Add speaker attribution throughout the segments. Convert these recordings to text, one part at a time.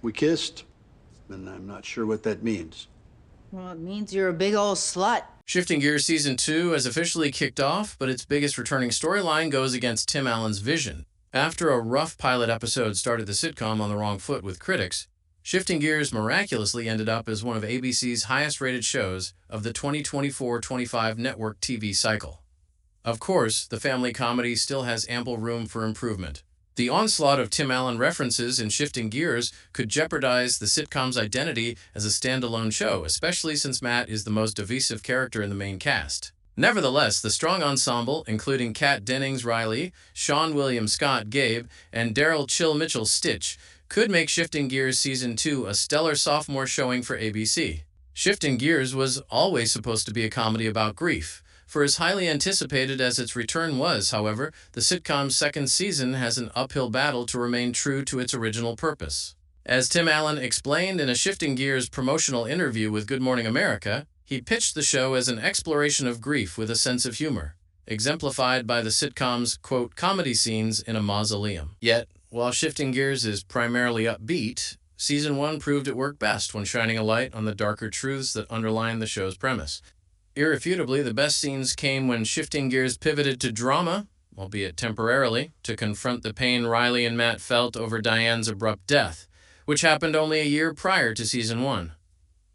Speaker 1: We kissed, and I'm not sure what that means.
Speaker 2: Well, it means you're a big old slut.
Speaker 3: Shifting Gears Season 2 has officially kicked off, but its biggest returning storyline goes against Tim Allen's vision. After a rough pilot episode started the sitcom on the wrong foot with critics, Shifting Gears miraculously ended up as one of ABC's highest-rated shows of the 2024-25 network TV cycle. Of course, the family comedy still has ample room for improvement. The onslaught of Tim Allen references in Shifting Gears could jeopardize the sitcom's identity as a standalone show, especially since Matt is the most divisive character in the main cast. Nevertheless, the strong ensemble, including Kat Dennings Riley, Seann William Scott Gabe, and Daryl Chill Mitchell Stitch, could make Shifting Gears Season 2 a stellar sophomore showing for ABC. Shifting Gears was always supposed to be a comedy about grief. For as highly anticipated as its return was, however, the sitcom's second season has an uphill battle to remain true to its original purpose. As Tim Allen explained in a Shifting Gears promotional interview with Good Morning America, he pitched the show as an exploration of grief with a sense of humor, exemplified by the sitcom's, quote, comedy scenes in a mausoleum. Yet, while Shifting Gears is primarily upbeat, Season 1 proved it worked best when shining a light on the darker truths that underline the show's premise. Irrefutably, the best scenes came when Shifting Gears pivoted to drama, albeit temporarily, to confront the pain Riley and Matt felt over Diane's abrupt death, which happened only a year prior to Season 1.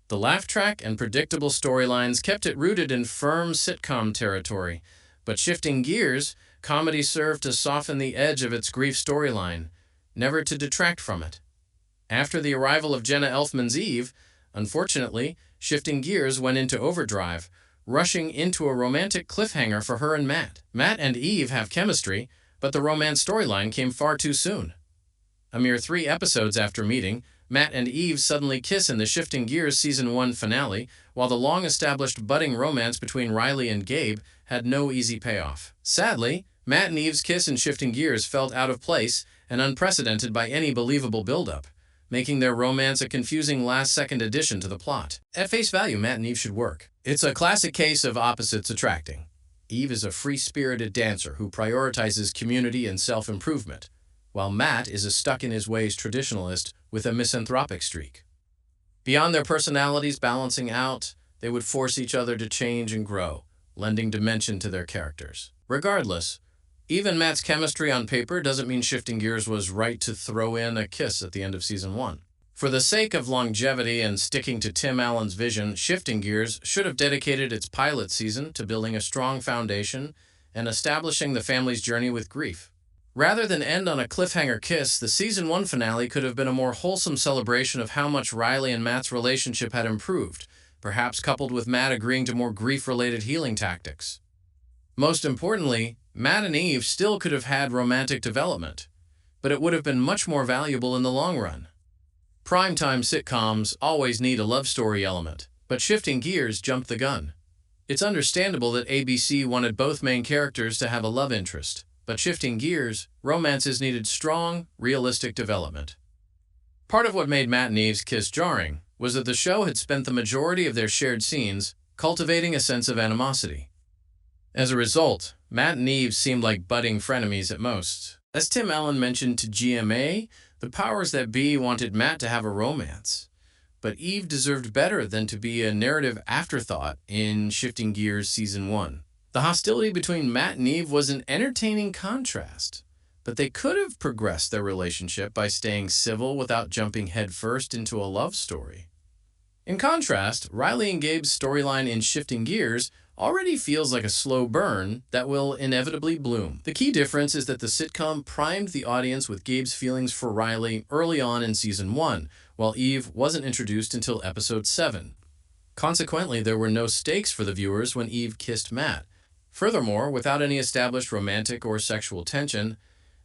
Speaker 3: The laugh track and predictable storylines kept it rooted in firm sitcom territory, but Shifting Gears, comedy served to soften the edge of its grief storyline, never to detract from it. After the arrival of Jenna Elfman's Eve, unfortunately, Shifting Gears went into overdrive, rushing into a romantic cliffhanger for her and Matt. Matt and Eve have chemistry, but the romance storyline came far too soon. A mere 3 episodes after meeting, Matt and Eve suddenly kiss in the Shifting Gears Season 1 finale, while the long-established budding romance between Riley and Gabe had no easy payoff. Sadly, Matt and Eve's kiss in Shifting Gears felt out of place and unprecedented by any believable build-up, making their romance a confusing last-second addition to the plot. At face value, Matt and Eve should work. It's a classic case of opposites attracting. Eve is a free-spirited dancer who prioritizes community and self-improvement, while Matt is a stuck-in-his-ways traditionalist with a misanthropic streak. Beyond their personalities balancing out, they would force each other to change and grow, lending dimension to their characters. Regardless, even Matt's chemistry on paper doesn't mean Shifting Gears was right to throw in a kiss at the end of Season 1. For the sake of longevity and sticking to Tim Allen's vision, Shifting Gears should have dedicated its pilot season to building a strong foundation and establishing the family's journey with grief. Rather than end on a cliffhanger kiss, the Season 1 finale could have been a more wholesome celebration of how much Riley and Matt's relationship had improved, perhaps coupled with Matt agreeing to more grief-related healing tactics. Most importantly, Matt and Eve still could have had romantic development, but it would have been much more valuable in the long run. Primetime sitcoms always need a love story element, but Shifting Gears jumped the gun. It's understandable that ABC wanted both main characters to have a love interest, but Shifting Gears, romances needed strong, realistic development. Part of what made Matt and Eve's kiss jarring was that the show had spent the majority of their shared scenes cultivating a sense of animosity. As a result, Matt and Eve seemed like budding frenemies at most. As Tim Allen mentioned to GMA, the powers that be wanted Matt to have a romance, but Eve deserved better than to be a narrative afterthought in Shifting Gears Season 1. The hostility between Matt and Eve was an entertaining contrast, but they could have progressed their relationship by staying civil without jumping headfirst into a love story. In contrast, Riley and Gabe's storyline in Shifting Gears already feels like a slow burn that will inevitably bloom. The key difference is that the sitcom primed the audience with Gabe's feelings for Riley early on in Season 1, while Eve wasn't introduced until Episode 7. Consequently, there were no stakes for the viewers when Eve kissed Matt. Furthermore, without any established romantic or sexual tension,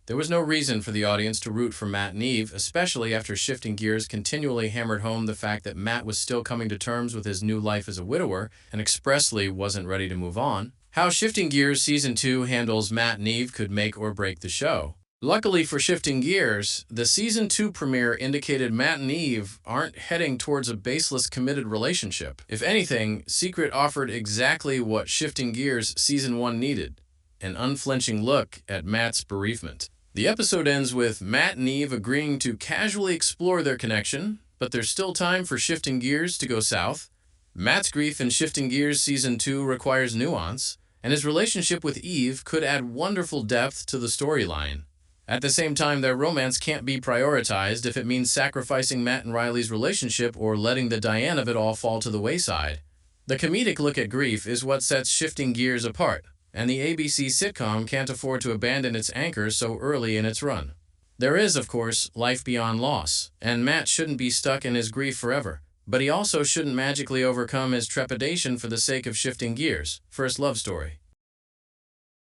Speaker 3: there was no reason for the audience to root for Matt and Eve, especially after Shifting Gears continually hammered home the fact that Matt was still coming to terms with his new life as a widower and expressly wasn't ready to move on. How Shifting Gears Season 2 handles Matt and Eve could make or break the show. Luckily for Shifting Gears, the Season 2 premiere indicated Matt and Eve aren't heading towards a baseless committed relationship. If anything, Secret offered exactly what Shifting Gears Season 1 needed, an unflinching look at Matt's bereavement. The episode ends with Matt and Eve agreeing to casually explore their connection, but there's still time for shifting gears to go south. Matt's grief in Shifting Gears Season 2 requires nuance, and his relationship with Eve could add wonderful depth to the storyline. At the same time, their romance can't be prioritized if it means sacrificing Matt and Riley's relationship or letting the Diane of it all fall to the wayside. The comedic look at grief is what sets Shifting Gears apart, and the ABC sitcom can't afford to abandon its anchor so early in its run. There is, of course, life beyond loss, and Matt shouldn't be stuck in his grief forever, but he also shouldn't magically overcome his trepidation for the sake of Shifting Gears, first love story.